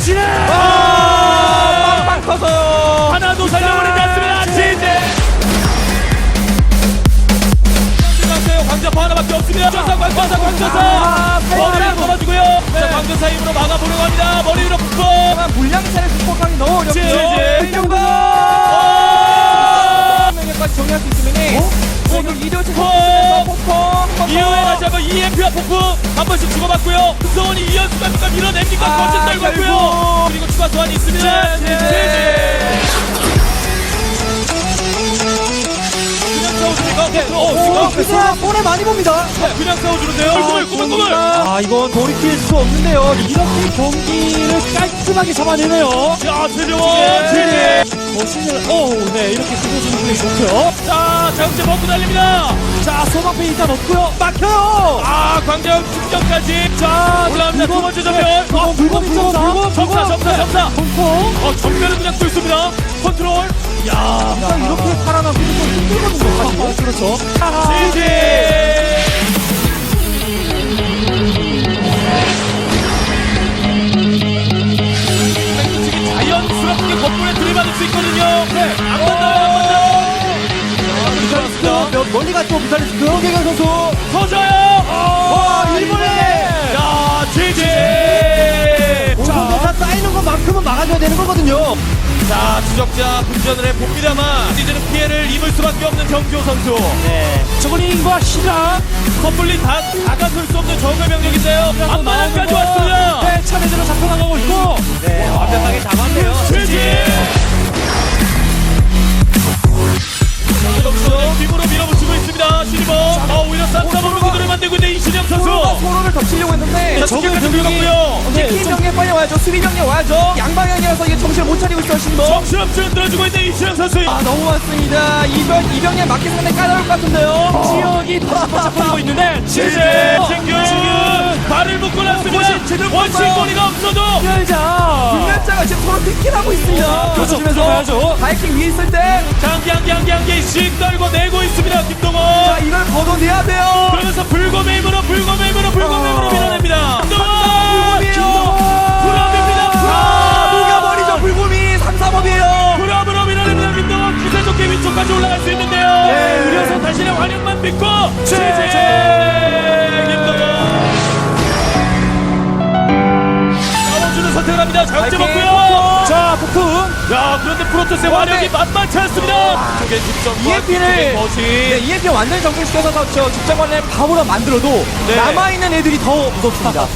진해! 빵빵 터져요. 하나도 살려버리지 않습니다. 진해! 광자포 하나밖에 없습니다. 광전사 머리를 걸어주고요. 자, 광전사 힘으로 막아보려고 합니다. 머리 위로 붙고 물량 차를 극복하기 너무 어렵죠. 이정도 명예까지 정리할 수 있으면 이거 이도체 폭풍 이후에 다시 한번 EMP와 폭풍 한 번씩 주고받고요. 금성원이 이연수가 밀어냅니까? 거짓 달고 왔고요. 그리고 추가 소환이 있습니다. 볼에 많이 봅니다. 그냥 싸워주는데요. 꾸물꾸물. 아, 이건 돌이킬 수 없는데요. 이렇게 경기를 깔끔하게 잡아내네요. 자, 최정원. 네, 이렇게 승부수는 분이 좋고요. 자, 자극제 먹고 달립니다. 자, 소방패 일단 없고요. 막혀요. 아, 광장 축전까지. 자, 올라갑니다. 두 번째 전면. 물건 점사. 전면을 그냥 뚫습니다. 컨트롤. 야, 이렇게 살아남기는 좀 힘들거든요. 그렇죠. 지지. 자연스럽게 겉볼에 들이받을 수 있거든요. 네, 안 만나요. 멀리 갔죠, 비살리스크. 경기경 선수. 터져요. 와, 일본에. 야, 지지. 자, 쌓이는 것만큼은 막아줘야 되는 거거든요. 자, 추적자 분전을 해봅니다만 이제는 피해를 입을 수밖에 없는 정지호 선수. 네. 저글링과 시라 섣불리 다가설 수 없는 적의 병력인데요. 앞마당까지 왔습니다. 네, 차례대로 잡혀나가고 있고. 네, 완벽하게 잡았네요. 지지. 힘으로 밀어붙이고 있습니다. 시리버. 오히려 쌈싸먹으로 구도를 만들고 있는 이신영 선수. 서로를 덮치려고 했는데 적극까지 들어갔고요. 팀 병력 빨리 와야죠. 수비 병력 와야죠. 양방향이라서 이게 정신을 못 차리고 있어요, 신보. 정신없이 흔들어주고 있는 이신영 선수. 아, 너무 많습니다. 이병렬 맞기 상당히 까다로울 것 같은데요. 지역이 잡히고 있는데. 지지. 신균. 발을 묶고 났습니다. 원심거리가 없어도. 열자. 분열자가 지금 서로 픽킬하고 있습니다. 그렇죠. 가야죠. 바이킹 위에 있을 때 장기 떨고 내고 있습니다. 김동원. 자, 이걸 걷어내야 돼요. 그러면서 불곰의힘으로 밀어냅니다. 불암입니다. 녹여버리죠. 불곰이 3-3업이에요. 불암으로 밀어냅니다. 김동원 기세 좋게 위쪽까지 올라갈 수 있는데요. 네. 의료선 자신의 활약만 믿고 지지. 김동원. 싸워주는 선택을 합니다. 자극제 먹고요. 자, 폭풍. 야, 그런데 프로토스의 활약이 만만치 않습니다. 저게 EMP를 EMP 완전히 정리시켜서 저 직장관을 바보로 만들어도 네. 남아있는 애들이 더 무섭습니다.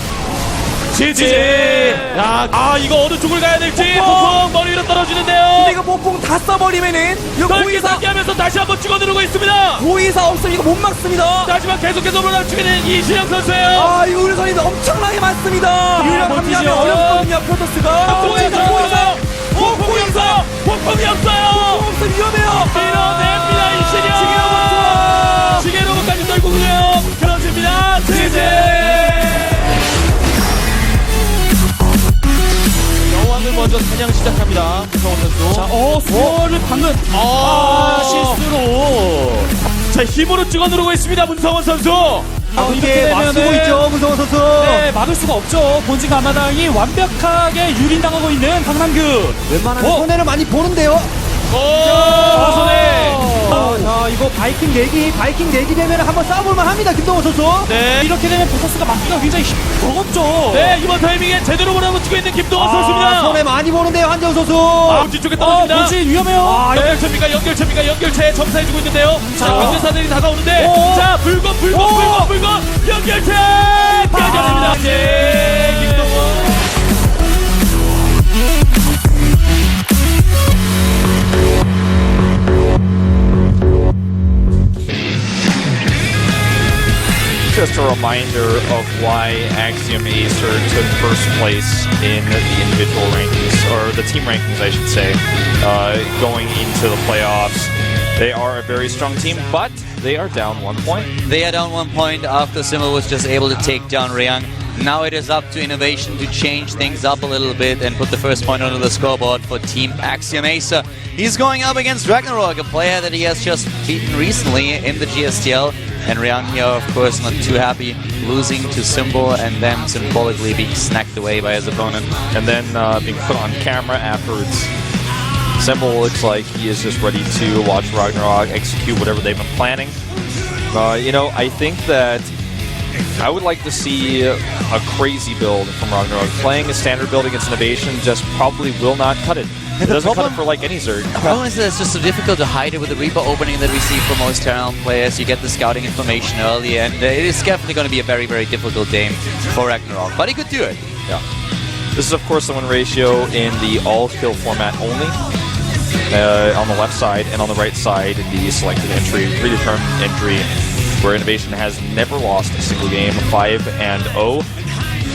지지. 야, 이거 어느 쪽을 가야 될지. 폭풍 머리 위로 떨어지는데요. 근데 이거 폭풍 다 써버리면은 이거 고의사 하면서 다시 한번 찍어 누르고 있습니다. 고의사 없으면 이거 못 막습니다. 하지만 계속해서 몰아치기는 이신영 선수예요. 아, 이 우르선이 엄청나게 많습니다. 유령 합류하면 어렵거든요, 프로토스가. 폭풍이 없어요. 없으면 위험해요. 밀어냅니다, 이신영. 시계로까지 떨구고요. 그렇습니다. 지지. 여왕을 먼저 사냥 시작합니다. 김성원 선수. 자, 수월을 방금. 실수로. 자, 힘으로 찍어 누르고 있습니다. 문성원 선수. 이게 막히고 있죠, 문성원 선수. 네, 막을 수가 없죠. 본진 앞마당이 완벽하게 유린당하고 있는 강남규. 웬만하면 손해를 많이 보는데요. 손에. 자, 이거 바이킹 내기 되면 한번 싸워볼만 합니다, 김동원 선수. 네. 이렇게 되면 포커스가 막기가 굉장히 버겁죠. 네, 이번 타이밍에 제대로 몰아붙이고 있는 김동원 선수입니다. 손해 많이 보는데요, 한정 선수. 뒤쪽에 떨어집니다. 본진 위험해요. 연결체입니까? 점사해주고 있는데요. 자, 관계사들이 다가오는데. 자, 불건. 연결체! 깨져냅니다. 김동원. Just a reminder of why Axiom-Acer took first place in the individual rankings, or the team rankings, I should say, going into the playoffs. They are a very strong team, but they are down 1 point. They are down 1 point after Simul was just able to take down Ryang. Now it is up to Innovation to change things up a little bit and put the first point onto the scoreboard for Team Axiom-Acer. He's going up against Ragnarok, a player that he has just beaten recently in the GSTL. And Ryang here, of course, not too happy, losing to Symbol and then symbolically being snacked away by his opponent. And then being put on camera afterwards. Symbol looks like he is just ready to watch Ragnarok execute whatever they've been planning. You know, I think that I would like to see a crazy build from Ragnarok. Playing a standard build against Innovation just probably will not cut it. It doesn't cut it for like any Zerg. The problem is that it's just so difficult to hide it with the Reaper opening that we see for most Terran players. You get the scouting information early, and it is definitely going to be a very, very difficult game for Ragnarok. But he could do it. Yeah. This is, of course, the win ratio in the all-kill format only. On the left side, and on the right side in the selected entry, predetermined entry, where Innovation has never lost a single game, 5-0.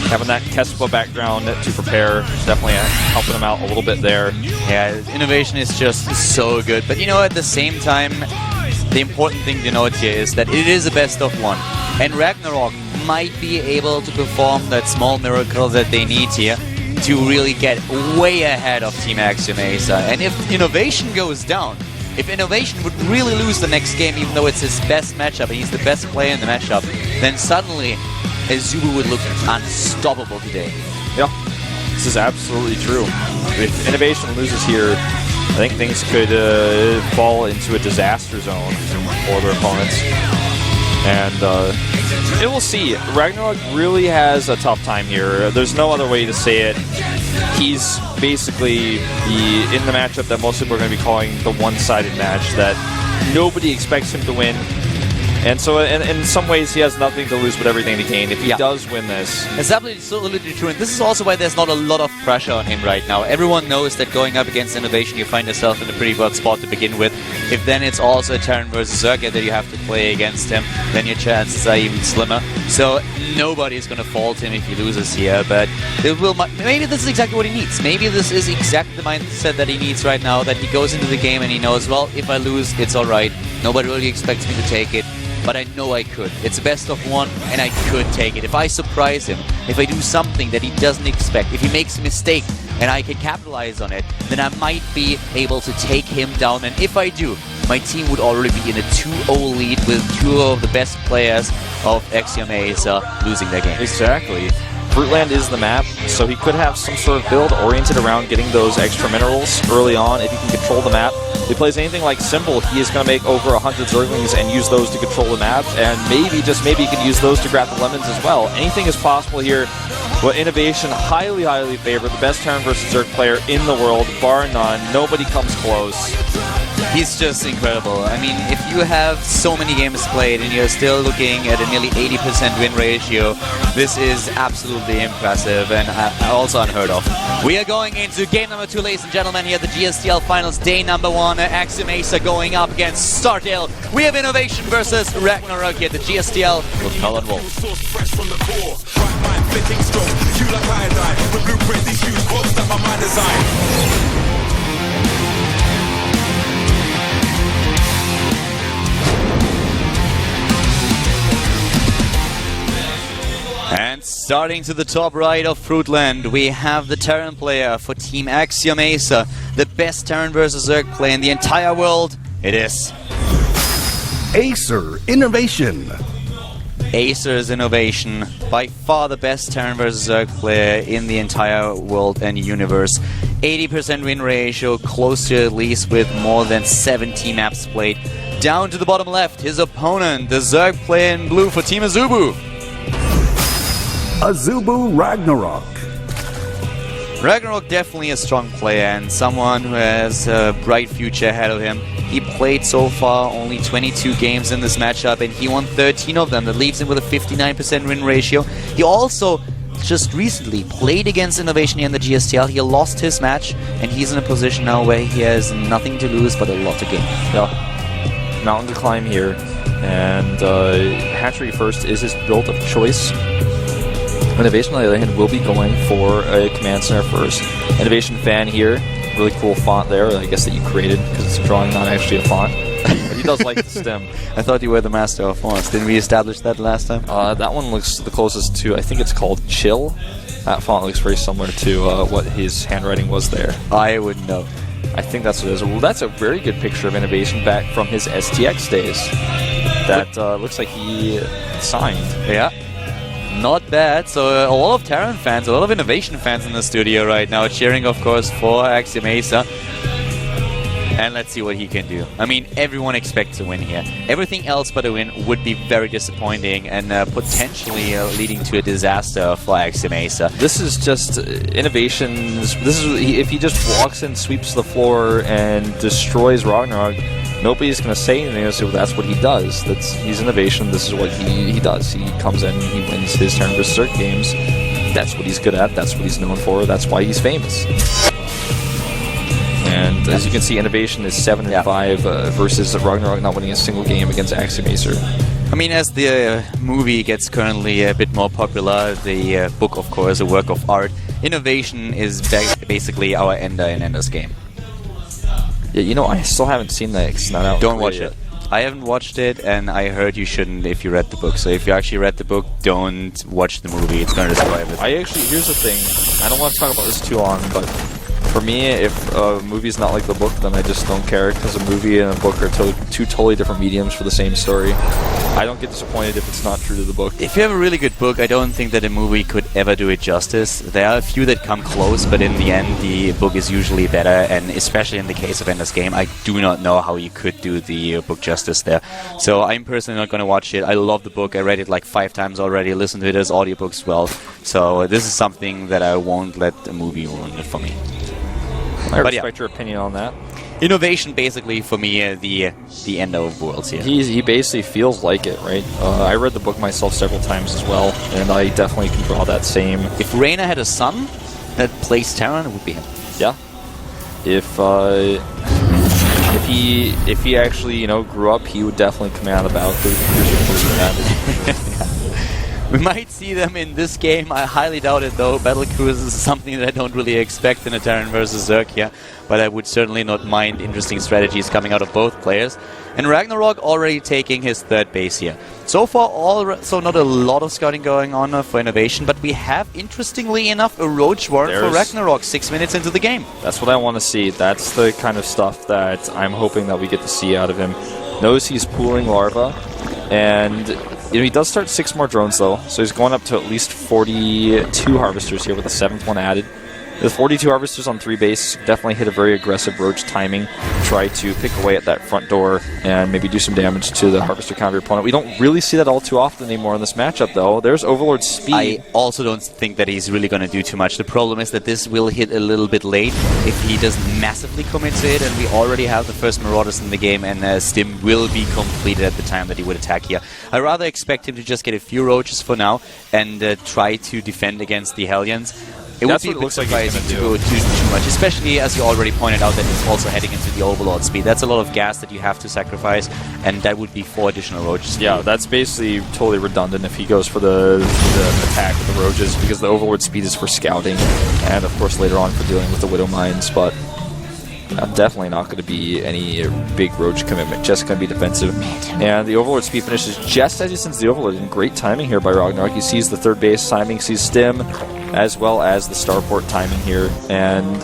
Having that Kespa background to prepare definitely helping them out a little bit there. Yeah, Innovation is just so good. But you know, at the same time, the important thing to note here is that it is a best of one. And Ragnarok might be able to perform that small miracle that they need here to really get way ahead of Team Axiom-Acer. And if Innovation goes down, if Innovation would really lose the next game, even though it's his best matchup and he's the best player in the matchup, then suddenly AZUBU would look unstoppable today. Yeah, this is absolutely true. If Innovation loses here, I think things could fall into a disaster zone for their opponents. And we'll see. Ragnarok really has a tough time here. There's no other way to say it. He's basically in the matchup that most people are going to be calling the one-sided match that nobody expects him to win. And so in some ways he has nothing to lose but everything to gain if he does win this. It's absolutely true, and this is also why there's not a lot of pressure on him right now. Everyone knows that going up against Innovation, you find yourself in a pretty good spot to begin with. If then it's also a Terran versus Zerg that you have to play against him, then your chances are even slimmer. So nobody's going to fault him if he loses here, but maybe this is exactly what he needs. Maybe this is exactly the mindset that he needs right now, that he goes into the game and he knows, well, if I lose, it's alright. Nobody really expects me to take it. But I know I could. It's a best of one, and I could take it. If I surprise him, if I do something that he doesn't expect, if he makes a mistake and I can capitalize on it, then I might be able to take him down. And if I do, my team would already be in a 2-0 lead with two of the best players of Axiom-Acer losing their game. Exactly. Fruitland is the map, so he could have some sort of build oriented around getting those extra minerals early on if he can control the map. If he plays anything like Symbol, he is going to make over 100 Zerglings and use those to control the map, and maybe, just maybe, he can use those to grab the lemons as well. Anything is possible here. But Innovation, highly, highly favored. The best Terran versus Zerg player in the world, bar none. Nobody comes close. He's just incredible. I mean, if you have so many games played and you're still looking at a nearly 80% win ratio, this is absolutely impressive and also unheard of. We are going into game number 2, ladies and gentlemen, here at the GSTL Finals, day number 1. Axiom-Acer going up against Startail. We have Innovation versus Ragnarok here at the GSTL with Colin Wolf. And starting to the top right of Fruitland, we have the Terran player for Team Axiom-Acer, the best Terran versus Zerg player in the entire world. It is Acer Innovation. Acer's Innovation, by far the best Terran versus Zerg player in the entire world and universe. 80% win ratio, close to at least with more than 70 maps played. Down to the bottom left, his opponent, the Zerg player in blue for Team AZUBU. AZUBU Ragnarok. Ragnarok definitely a strong player and someone who has a bright future ahead of him. He played so far only 22 games in this matchup and he won 13 of them. That leaves him with a 59% win ratio. He also just recently played against Innovation here in the GSTL. He lost his match and he's in a position now where he has nothing to lose but a lot to gain. Yeah. Mountain to climb here, and Hatchery First is his build of choice. Innovation, on the other hand, will be going for a Command Center first. Innovation fan here, really cool font there, I guess that you created because it's a drawing, not actually a font. But he does like the stem. I thought you were the master of fonts. Didn't we establish that last time? That one looks the closest to, I think it's called Chill. That font looks very similar to what his handwriting was there. I wouldn't know. I think that's what it is. Well, that's a very good picture of Innovation back from his STX days. that looks like he signed. Yeah. Not bad. So a lot of Terran fans, a lot of Innovation fans in the studio right now, cheering, of course, for Axiom-Acer. And let's see what he can do. I mean, everyone expects a win here. Everything else but a win would be very disappointing and potentially leading to a disaster for Axiom-Acer. This is just Innovation's... This is if he just walks in, sweeps the floor, and destroys Ragnarok, nobody's going to say anything. So that's what he does. He's Innovation. This is what he does. He comes in, he wins his turn versus Zerk games. That's what he's good at. That's what he's known for. That's why he's famous. And as you can see, Innovation is 7-5 versus Ragnarok not winning a single game against Axiom-Acer. I mean, as the movie gets currently a bit more popular, the book, of course, a work of art, Innovation is basically our Ender in Ender's Game. Yeah, you know, I still haven't seen that. It's not out. Don't watch it. I haven't watched it, and I heard you shouldn't if you read the book. So if you actually read the book, don't watch the movie. It's going to destroy everything. Here's the thing. I don't want to talk about this too long, but for me, if a movie's not like the book, then I just don't care, because a movie and a book are two totally different mediums for the same story. I don't get disappointed if it's not true to the book. If you have a really good book, I don't think that a movie could ever do it justice. There are a few that come close, but in the end, the book is usually better, and especially in the case of Ender's Game, I do not know how you could do the book justice there. So I'm personally not going to watch it. I love the book. I read it like 5 times already, listened to it as audiobooks as well. So this is something that I won't let a movie ruin it for me. I respect your opinion on that. Innovation, basically, for me, the end of worlds here. He basically feels like it, right? I read the book myself several times as well, and I definitely can draw that same. If Reina had a son that plays Terran, it would be him. Yeah. If he actually grew up, he would definitely command about the We might see them in this game. I highly doubt it, though. Battle Cruises is something that I don't really expect in a Terran versus Zerk here, but I would certainly not mind interesting strategies coming out of both players. And Ragnarok already taking his 3rd base here. So far, so not a lot of scouting going on for Innovation, but we have, interestingly enough, a Roach Warren for Ragnarok 6 minutes into the game. That's what I want to see. That's the kind of stuff that I'm hoping that we get to see out of him. Knows he's pooling Larva, and he does start 6 more drones, though, so he's going up to at least 42 Harvesters here with the 7th one added. The 42 Harvesters on 3 base definitely hit a very aggressive Roach timing. Try to pick away at that front door and maybe do some damage to the Harvester counter opponent. We don't really see that all too often anymore in this matchup, though. There's Overlord speed. I also don't think that he's really going to do too much. The problem is that this will hit a little bit late if he doesn't massively commit to it, and we already have the first Marauders in the game, and Stim will be completed at the time that he would attack here. I rather expect him to just get a few Roaches for now and try to defend against the Hellions. It would be a bit surprising to go too much, especially as you already pointed out that he's also heading into the Overlord speed. That's a lot of gas that you have to sacrifice, and that would be 4 additional Roaches. Yeah, that's basically totally redundant if he goes for the attack with the Roaches, because the Overlord speed is for scouting, and of course later on for dealing with the Widow Mines, but definitely not going to be any big Roach commitment, just going to be defensive. And the Overlord speed finishes just as he sends the Overlord, and great timing here by Ragnarok. He sees the 3rd base timing, sees Stim, as well as the Starport timing here. And,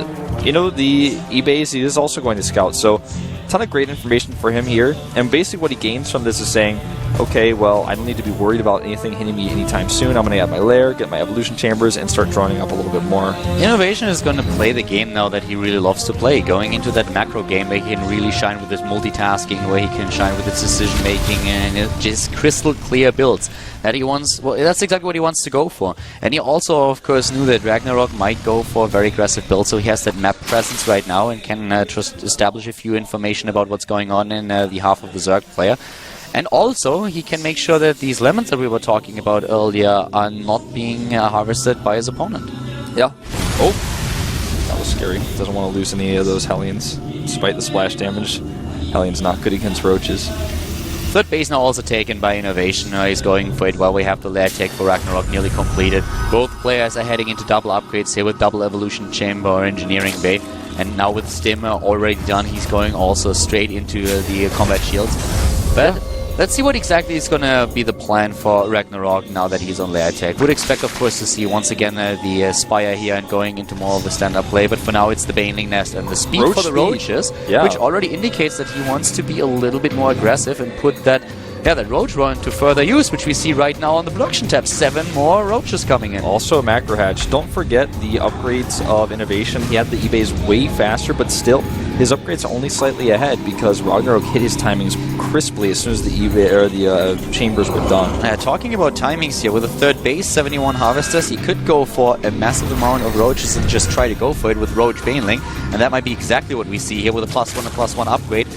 the E-base, he is also going to scout, so a ton of great information for him here. And basically what he gains from this is saying, okay, well, I don't need to be worried about anything hitting me anytime soon. I'm going to add my lair, get my evolution chambers, and start drawing up a little bit more. Innovation is going to play the game now that he really loves to play, going into that macro game where he can really shine with his multitasking, where he can shine with his decision making, and just crystal clear builds that he wants. Well, that's exactly what he wants to go for. And he also, of course, knew that Ragnarok might go for a very aggressive build, so he has that map presence right now and can just establish a few information about what's going on in the half of the Zerg player. And also, he can make sure that these lemons that we were talking about earlier are not being harvested by his opponent. Yeah. Oh, that was scary. Doesn't want to lose any of those Hellions, despite the splash damage. Hellions not good against Roaches. 3rd base now also taken by Innovation. He's going for it while we have the lair tech for Ragnarok nearly completed. Both players are heading into double upgrades here with double evolution chamber or engineering bay. And now with Stim already done, he's going also straight into the combat shields. But let's see what exactly is going to be the plan for Ragnarok now that he's on lair tech. Would expect, of course, to see once again the Spire here and going into more of a stand-up play, but for now it's the Baneling Nest and the speed for the Roaches, which already indicates that he wants to be a little bit more aggressive and put that yeah, that Roach run to further use, which we see right now on the production tab. 7 more Roaches coming in. Also, Macro Hatch, don't forget the upgrades of Innovation. He had the E-Base way faster, but still, his upgrades are only slightly ahead because Ragnarok hit his timings crisply as soon as the chambers were done. Talking about timings here, with a third base, 71 Harvesters, he could go for a massive amount of Roaches and just try to go for it with Roach Baneling, and that might be exactly what we see here with a +1 and +1 upgrade.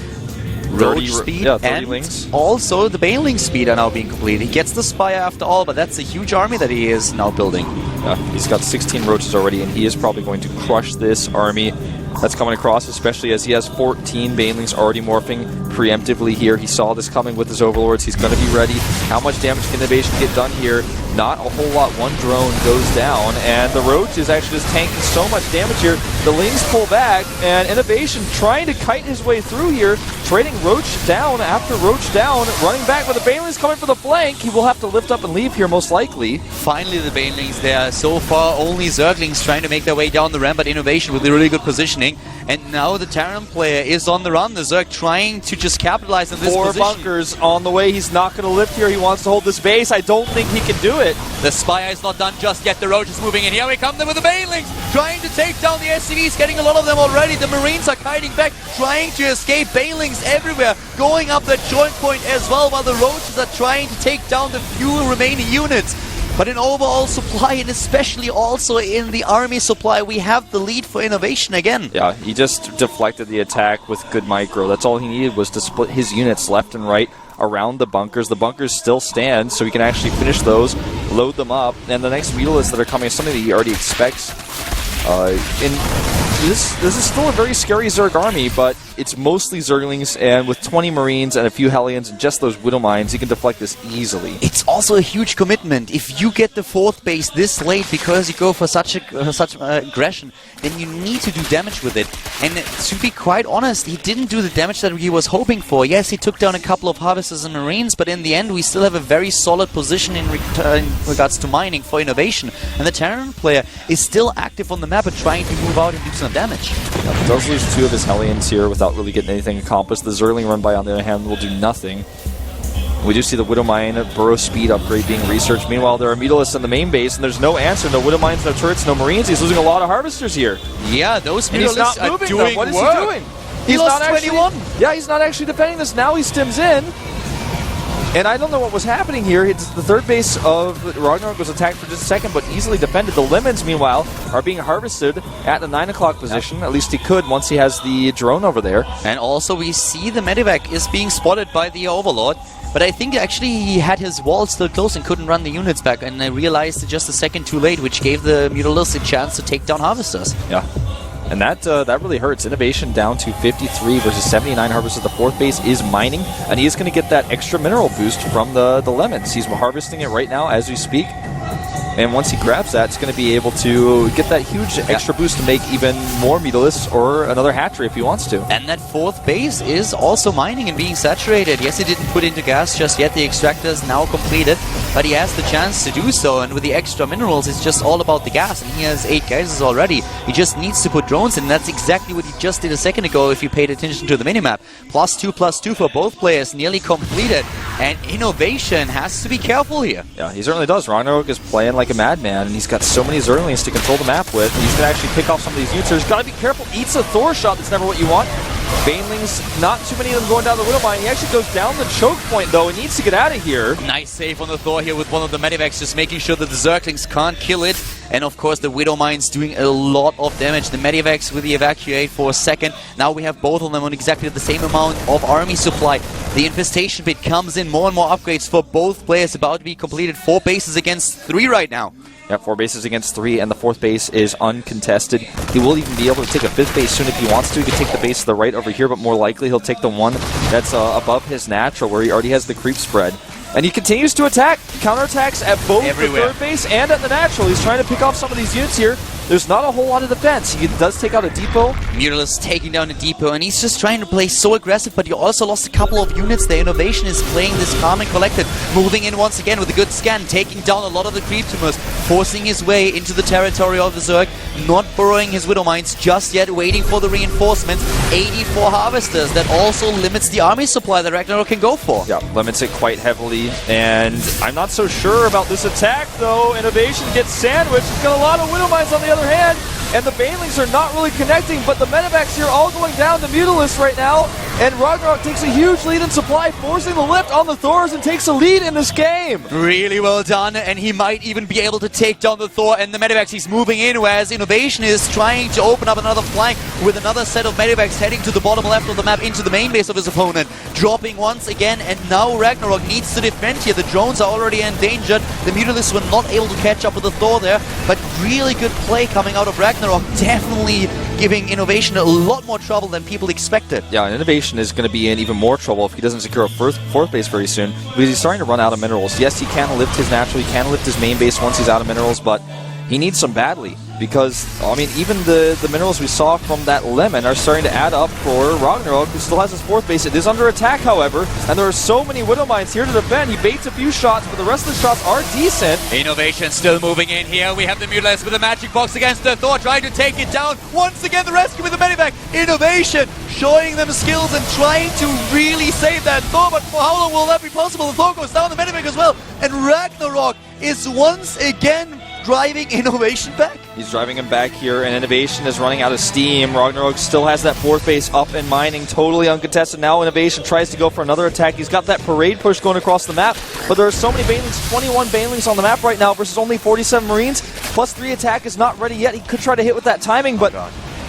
Roach speed and links. Also the Baneling speed are now being completed. He gets the Spire after all, but that's a huge army that he is now building. Yeah, he's got 16 Roaches already, and he is probably going to crush this army that's coming across, especially as he has 14 Banelings already morphing preemptively here. He saw this coming with his Overlords. He's going to be ready. How much damage can Innovation get done here? Not a whole lot. One drone goes down, and the Roach is actually just tanking so much damage here. The Lings pull back, and Innovation trying to kite his way through here, trading Roach down after Roach down, running back, but the Banelings coming for the flank. He will have to lift up and leave here, most likely. Finally, the Banelings there. So far, only Zerglings trying to make their way down the ramp, but Innovation with a really good positioning. And now the Terran player is on the run. The Zerg trying to just capitalize on this Four position. bunkers on the way. He's not going to lift here. He wants to hold this base. I don't think he can do it. The Spire is not done just yet. The Roach is moving in. Here we come then with the Banelings, trying to take down the SCVs, getting a lot of them already. The Marines are kiting back, trying to escape. Banelings everywhere, going up that joint point as well, while the Roaches are trying to take down the few remaining units. But in overall supply, and especially also in the army supply, we have the lead for Innovation again. Yeah, he just deflected the attack with good micro. That's all he needed, was to split his units left and right around the bunkers. The bunkers still stand, so he can actually finish those, load them up, and the next Mutalisks that are coming is something that he already expects. This is still a very scary Zerg army, but it's mostly Zerglings, and with 20 Marines and a few Hellions and just those Widow Mines, he can deflect this easily. It's also a huge commitment. If you get the 4th base this late because you go for such aggression, then you need to do damage with it. And to be quite honest, he didn't do the damage that he was hoping for. Yes, he took down a couple of Harvesters and Marines, but in the end we still have a very solid position in regards to mining for Innovation. And the Terran player is still active on the map and trying to move out and do some damage. He does lose 2 of his Hellions here without really getting anything accomplished. The Zergling run by, on the other hand, will do nothing. We do see the Widow Mine burrow speed upgrade being researched. Meanwhile, there are Mutalisks in the main base, and there's no answer. No Widow Mines, no turrets, no Marines. He's losing a lot of Harvesters here. Yeah, those And he's not Mutalisks are moving doing them. What is work. he doing? He lost 21. Yeah, he's not actually defending this. Now he stims in. And I don't know what was happening here. It's the third base of Ragnarok was attacked for just a second, but easily defended. The Lemons, meanwhile, are being harvested at the 9 o'clock position. At least he could once he has the drone over there. And also we see the Medivac is being spotted by the Overlord. But I think actually he had his wall still close and couldn't run the units back. And I realized it just a second too late, which gave the Mutalisks a chance to take down Harvesters. Yeah. And that really hurts. Innovation down to 53 versus 79 Harvesters. The 4th base is mining, and he is going to get that extra mineral boost from the Lemons. He's harvesting it right now as we speak. And once he grabs that, it's going to be able to get that huge extra boost to make even more Mutalisks or another hatchery if he wants to. And that 4th base is also mining and being saturated. Yes, he didn't put into gas just yet. The extractor is now completed, but he has the chance to do so. And with the extra minerals, it's just all about the gas. And he has 8 geysers already. He just needs to put drones in. That's exactly what he just did a second ago if you paid attention to the minimap. +2/+2 for both players, nearly completed. And Innovation has to be careful here. Yeah, he certainly does. Ragnarok is playing like a madman, and he's got so many Zerglings to control the map with. He's going to actually pick off some of these units. He's got to be careful. Eats a Thor shot. That's never what you want. Banelings, not too many of them going down the Widow Mine. He actually goes down the choke point, though. He needs to get out of here. Nice save on the Thor here with one of the Medivacs, just making sure that the Zerglings can't kill it. And of course the Widow Mine's doing a lot of damage. The Medivacs with the evacuate for a second. Now we have both of them on exactly the same amount of army supply. The infestation bit comes in, more and more upgrades for both players, about to be completed. 4 bases against 3 right now. Yeah, 4 bases against 3, and the 4th base is uncontested. He will even be able to take a 5th base soon if he wants to. He could take the base to the right over here, but more likely he'll take the one that's above his natural, where he already has the creep spread. And he continues to attack, counterattacks at both the 3rd base and at the natural. He's trying to pick off some of these units here. there's not a whole lot of defense. He does take out a depot. Mutalisk taking down a depot, and he's just trying to play so aggressive, but he also lost a couple of units there. Innovation is playing this calm and collected, moving in once again with a good scan, taking down a lot of the creep tumors, forcing his way into the territory of the Zerg, not burrowing his Widow Mines just yet, waiting for the reinforcements. 84 Harvesters, that also limits the army supply that Ragnarok can go for. Yeah, limits it quite heavily, and I'm not so sure about this attack, though. Innovation gets sandwiched. He's got a lot of Widow Mines on the other hand, and the Banelings are not really connecting, but the Medivacs here all going down to Mutalisk right now, and Ragnarok takes a huge lead in supply, forcing the lift on the Thors and takes a lead in this game. Really well done, and he might even be able to take down the Thor and the Medivacs. He's moving in, whereas Innovation is trying to open up another flank with another set of Medivacs heading to the bottom left of the map into the main base of his opponent. Dropping once again, and now Ragnarok needs to defend here. The drones are already endangered. The Mutalisks were not able to catch up with the Thor there, but really good play coming out of Ragnarok. Definitely giving Innovation a lot more trouble than people expected. Yeah, and Innovation is going to be in even more trouble if he doesn't secure a fourth base very soon, because he's starting to run out of minerals. Yes, he can lift his natural, he can lift his main base once he's out of minerals, but he needs some badly, because, I mean, even the minerals we saw from that lemon are starting to add up for Ragnarok, who still has his fourth base. It is under attack, however, and there are so many Widow Mines here to defend. He baits a few shots, but the rest of the shots are decent. Innovation still moving in here. We have the Mutalisk with a magic box against the Thor, trying to take it down. Once again, the rescue with the Medivac. Innovation showing them skills and trying to really save that Thor, but for how long will that be possible? The Thor goes down, the Medivac as well, and Ragnarok is once again driving Innovation back. He's driving him back here, and Innovation is running out of steam. Ragnarok still has that fourth base up and mining, totally uncontested. Now Innovation tries to go for another attack. He's got that parade push going across the map, but there are so many Banelings, 21 Banelings on the map right now versus only 47 Marines. Plus 3 attack is not ready yet. He could try to hit with that timing, but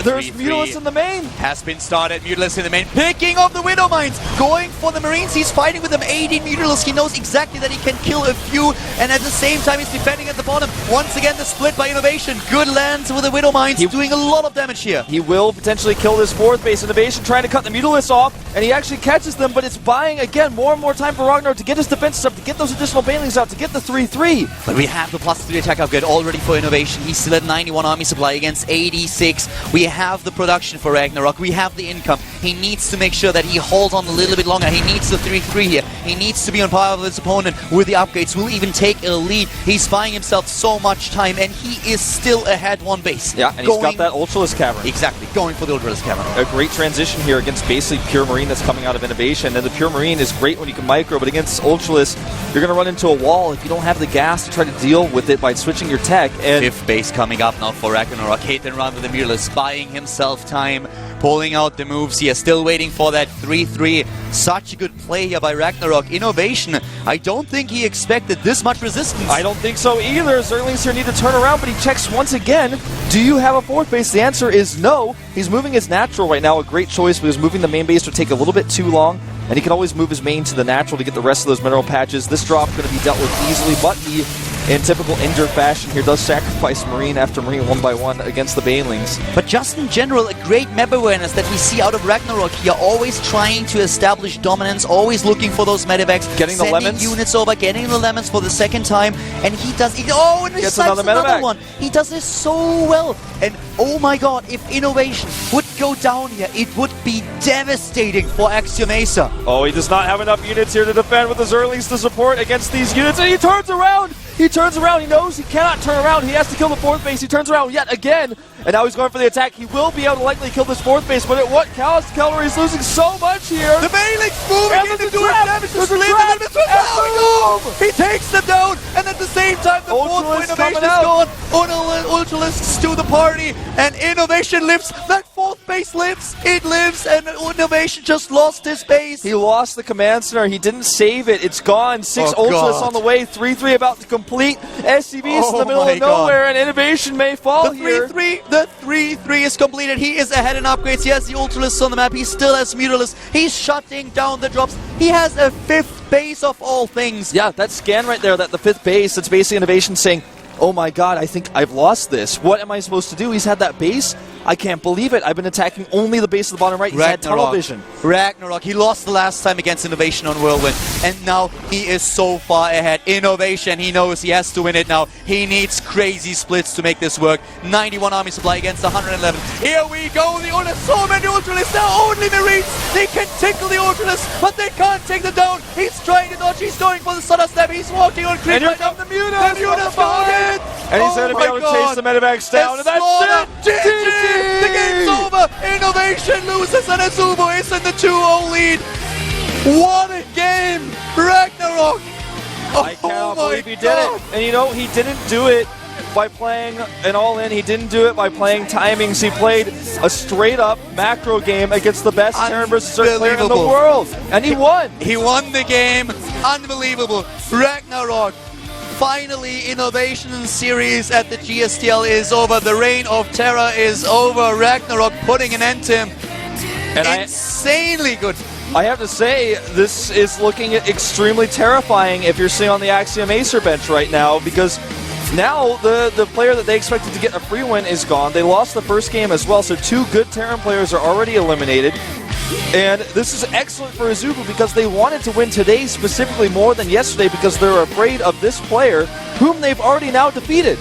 there's Mutalisk in the main. Has been started. Mutalisk in the main. Picking up the Widow Mines. Going for the Marines. He's fighting with them. 18 Mutalisk. He knows exactly that he can kill a few. And at the same time, he's defending at the bottom. Once again, the split by Innovation. Good lands with the Widow Mines. Doing a lot of damage here. He will potentially kill this fourth base. Innovation trying to cut the Mutalisk off. And he actually catches them. But it's buying, again, more and more time for Ragnarok to get his defenses up. To get those additional Banelings out. To get the 3-3. But we have the +3 attack upgrade already for Innovation. He's still at 91 army supply against 86. We have the production for Ragnarok. We have the income. He needs to make sure that he holds on a little bit longer. He needs the 3-3 here. He needs to be on par with his opponent with the upgrades. Will even take a lead. He's buying himself so much time, and he is still ahead one base. Yeah, and he's got that Ultralisk Cavern. Exactly, going for the Ultralisk Cavern. A great transition here against basically Pure Marine that's coming out of Innovation. And the Pure Marine is great when you can micro, but against Ultralisk, you're going to run into a wall if you don't have the gas to try to deal with it by switching your tech. And 5th base coming up now for Ragnarok. Hit and run with the Mutalisk, buying himself time, pulling out the moves here, still waiting for that 3-3. Such a good play here by Ragnarok. Innovation, I don't think he expected this much resistance. I don't think so either. Zerlings here need to turn around, but he checks once again. Do you have a fourth base? The answer is no. He's moving his natural right now, a great choice, because moving the main base would take a little bit too long, and he can always move his main to the natural to get the rest of those mineral patches. This drop going to be dealt with easily, but he, in typical Ender fashion here, does sacrifice Marine after Marine one by one against the Banelings. But just in general, a great map awareness that we see out of Ragnarok here, always trying to establish dominance, always looking for those medevacs, getting the lemons, units over, getting the lemons for the second time, and he does it. Oh, and he gets another one. He does this so well, and oh my god, if Innovation would go down here, it would be devastating for Axiom-Acer. Oh, he does not have enough units here to defend with the Zerlings to support against these units, and he turns around! He turns around, he knows he cannot turn around, he has to kill the fourth base, he turns around yet again, and now he's going for the attack. He will be able to likely kill this fourth base, but at what cost? Cavalry is losing so much here. The Banelings moving in to do damage to split the He takes them down, and at the same time the fourth for Innovation is gone. Ultralisks to the party, and Innovation lives. That fourth base lives, it lives, and Innovation just lost his base. He lost the command center, he didn't save it, it's gone. 6 Ultralisks on the way, 3-3 about to complete. SCV is in the middle of nowhere, and Innovation may fall here. The 3-3 is completed. He is ahead in upgrades. He has the Ultralisks on the map. He still has Mutalisks. He's shutting down the drops. He has a 5th base of all things. Yeah, that scan right there, that the 5th base, that's basically Innovation saying, oh my god, I think I've lost this. What am I supposed to do? He's had that base. I can't believe it. I've been attacking only the base of the bottom right. He's had tunnel vision. Ragnarok. He lost the last time against Innovation on Whirlwind, and now he is so far ahead. Innovation, he knows he has to win it now. He needs crazy splits to make this work. 91 army supply against 111. Here we go. There's so many Ultralists. There are only Marines. They can tickle the Ultralists, but they can't take them down. He's trying to dodge. He's going for the Sutter Step. He's walking on creep. And here come the Mutas. The Mutas found it. And he's going to be able to chase the Medivacs down. And that's it. GG! The game's over! Innovation loses and AZUBU is in the 2-0 lead! What a game! Ragnarok! I cannot believe he did it. And you know, he didn't do it by playing an all-in. He didn't do it by playing timings. He played a straight-up macro game against the best Terran vs. Zerg player in the world. And he won! He won the game. Unbelievable. Ragnarok. Finally, Innovation series at the GSTL is over. The reign of terror is over. Ragnarok putting an end to him. And insanely good. I have to say, this is looking extremely terrifying if you're sitting on the Axiom-Acer bench right now, because now the player that they expected to get a free win is gone. They lost the first game as well, so 2 good Terran players are already eliminated. And this is excellent for AZUBU because they wanted to win today specifically more than yesterday because they're afraid of this player whom they've already now defeated.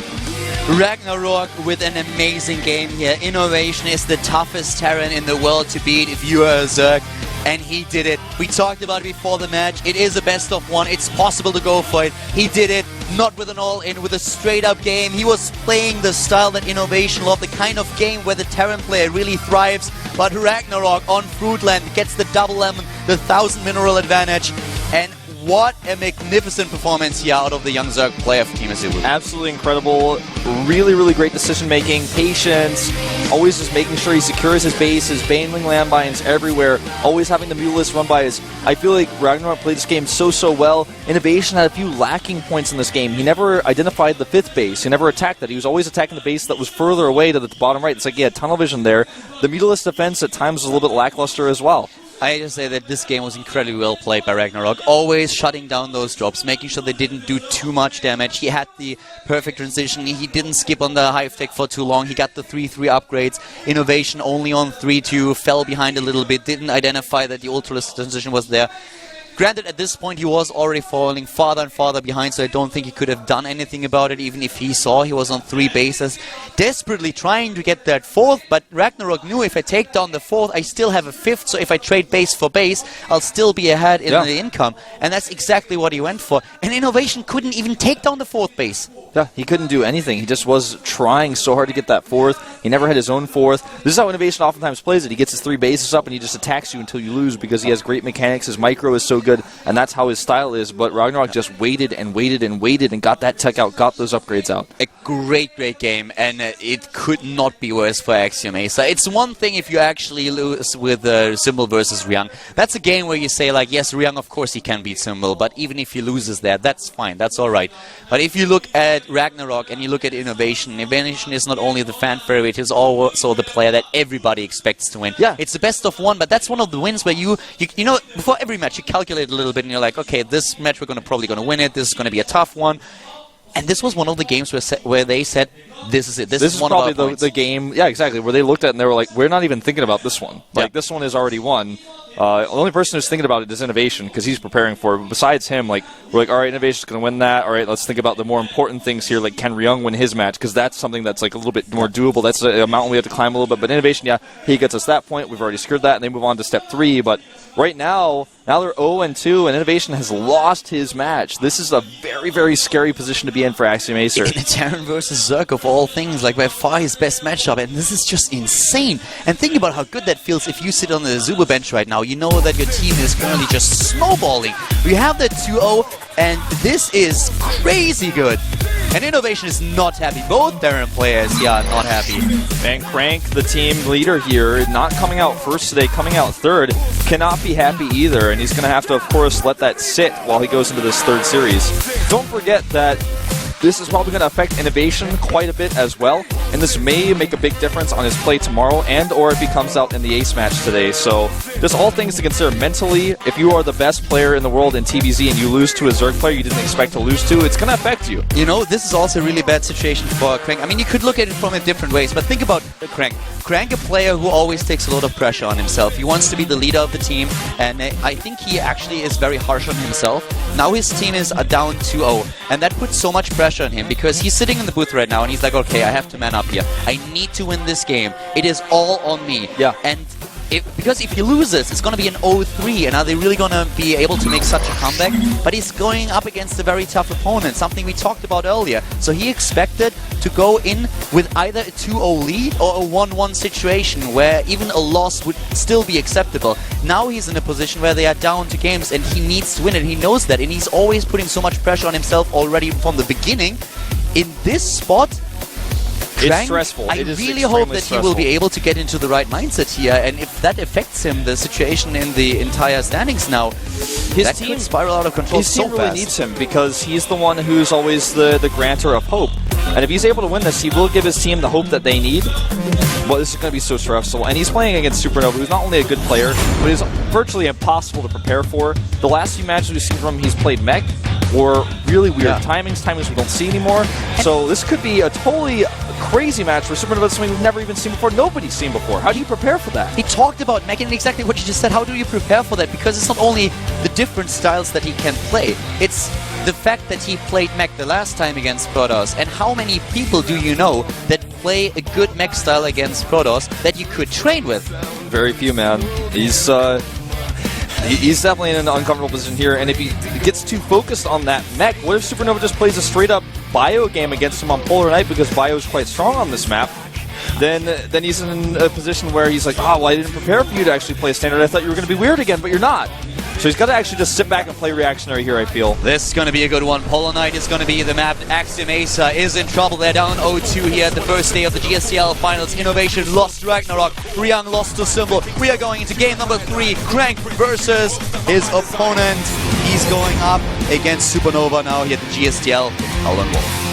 Ragnarok with an amazing game here. Innovation is the toughest Terran in the world to beat if you are a Zerg. And he did it. We talked about it before the match. It is a best of 1. It's possible to go for it. He did it. Not with an all-in, with a straight-up game. He was playing the style that Innovation loved, the kind of game where the Terran player really thrives. But Ragnarok on Fruitland gets the double lemon, the 1000 mineral advantage. And what a magnificent performance here out of the young Zerg player for Team AZUBU. Absolutely incredible. Really, really great decision-making, patience, always just making sure he secures his base, his Baneling landmines everywhere, always having the Mutalisk run by his... I feel like Ragnarok played this game so well. Innovation had a few lacking points in this game. He never identified the 5th base. He never attacked that. He was always attacking the base that was further away to the bottom right. It's like he had tunnel vision there. The Mutalisk defense at times was a little bit lackluster as well. I just say that this game was incredibly well played by Ragnarok, always shutting down those drops, making sure they didn't do too much damage. He had the perfect transition, he didn't skip on the hive tech for too long, he got the 3-3 upgrades. Innovation only on 3-2, fell behind a little bit, didn't identify that the Ultralisk transition was there. Granted, at this point he was already falling farther and farther behind, so I don't think he could have done anything about it, even if he saw he was on 3 bases. Desperately trying to get that 4th, but Ragnarok knew if I take down the 4th, I still have a 5th, so if I trade base for base, I'll still be ahead in the income. And that's exactly what he went for. And Innovation couldn't even take down the 4th base. Yeah, he couldn't do anything. He just was trying so hard to get that 4th. He never had his own 4th. This is how Innovation oftentimes plays it. He gets his 3 bases up and he just attacks you until you lose because he has great mechanics. His micro is so good, and that's how his style is. But Ragnarok just waited and waited and waited and got that tech out, got those upgrades out. A great game, and it could not be worse for Axiom-Acer. It's one thing if you actually lose with Symbol versus Ryung. That's a game where you say, like, yes, Ryung, of course he can beat Symbol, but even if he loses there, that's fine, that's alright. But if you look at Ragnarok and you look at Innovation is not only the fan favorite, he's also the player that everybody expects to win. Yeah. It's the best of 1, but that's one of the wins where you know, before every match you calculate a little bit and you're like, okay, this match we're probably going to win it, this is going to be a tough one. And this was one of the games where they said, this is it. This is one probably of our points. the game, yeah, exactly, where they looked at it and they were like, we're not even thinking about this one. Like, this one is already won. The only person who's thinking about it is Innovation because he's preparing for it. But besides him, like, we're like, all right, Innovation's going to win that. All right, let's think about the more important things here, like can Ryung win his match? Because that's something that's like a little bit more doable. That's a mountain we have to climb a little bit. But Innovation, yeah, he gets us that point. We've already secured that, and they move on to step 3. But right now they're 0-2, and Innovation has lost his match. This is a very, very scary position to be in for Axiom-Acer. In a Terran versus Zerg of all things, like by far his best matchup, and this is just insane. And think about how good that feels if you sit on the AZUBU bench right now. You know that your team is currently just snowballing. You have that 2-0, and this is crazy good. And Innovation is not happy. Both Terran players, yeah, not happy. And Crank, the team leader here, not coming out first today, coming out 3rd, cannot be happy either. And he's going to have to, of course, let that sit while he goes into this 3rd series. Don't forget that this is probably going to affect Innovation quite a bit as well, and this may make a big difference on his play tomorrow and or if he comes out in the ace match today. So There's all things to consider. Mentally, if you are the best player in the world in TVZ and you lose to a Zerg player you didn't expect to lose to, it's going to affect you. You know, this is also a really bad situation for Crank. I mean, you could look at it from a different ways, but think about Crank. Crank, a player who always takes a lot of pressure on himself. He wants to be the leader of the team, and I think he actually is very harsh on himself. Now his team is down 2-0, and that puts so much pressure on him because he's sitting in the booth right now and he's like, okay, I have to man up here. I need to win this game. It is all on me. Yeah. And because if he loses, it's going to be an 0-3, and are they really going to be able to make such a comeback? But he's going up against a very tough opponent, something we talked about earlier. So he expected to go in with either a 2-0 lead or a 1-1 situation where even a loss would still be acceptable. Now he's in a position where they are down to games and he needs to win it. He knows that, and he's always putting so much pressure on himself already from the beginning. In this spot, It's stressful. I really hope that he will be able to get into the right mindset here, and if that affects him, the situation in the entire standings now, that could spiral out of control His so team really fast. needs him because he's the one who's always the grantor of hope. And if he's able to win this, he will give his team the hope that they need. Well, this is going to be so stressful. And he's playing against Supernova, who's not only a good player, but is virtually impossible to prepare for. The last few matches we've seen from him, he's played mech, or really weird timings we don't see anymore. So this could be a totally crazy match for Supernova, something we've never even seen before, nobody's seen before. How do you prepare for that? He talked about mech and exactly what you just said. How do you prepare for that? Because it's not only the different styles that he can play, it's the fact that he played mech the last time against Protoss. And how many people do you know that play a good mech style against Protoss that you could train with? Very few, man. He's definitely in an uncomfortable position here, and if he gets too focused on that mech, what if Supernova just plays a straight-up bio game against him on Polar Knight because bio is quite strong on this map? Then he's in a position where he's like, oh, well, I didn't prepare for you to actually play a standard. I thought you were going to be weird again, but you're not. So he's got to actually just sit back and play reactionary here, I feel. This is going to be a good one. Polar Knight is going to be the map. Axiom-Acer is in trouble. They're down 0-2 here at the first day of the GSTL Finals. Innovation lost to Ragnarok. Riang lost to Symbol. We are going into game number 3. Crank versus his opponent. He's going up against Supernova now here at the GSTL Howland Wall.